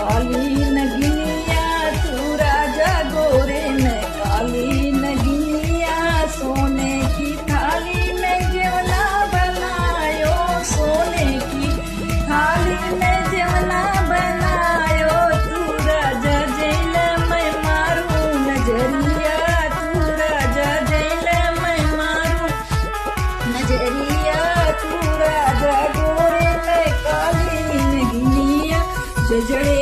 काली नगिनिया तू राजा गोरे में काली नगिनिया सोने की थाली में जेवना बनायो सोने की थाली में जेवना बनायो तू राजा जैल मैं मारू नजरिया तू राजा जैल मैं मारू नजरिया तू राजा गोरे में काली नगिनिया जजड़े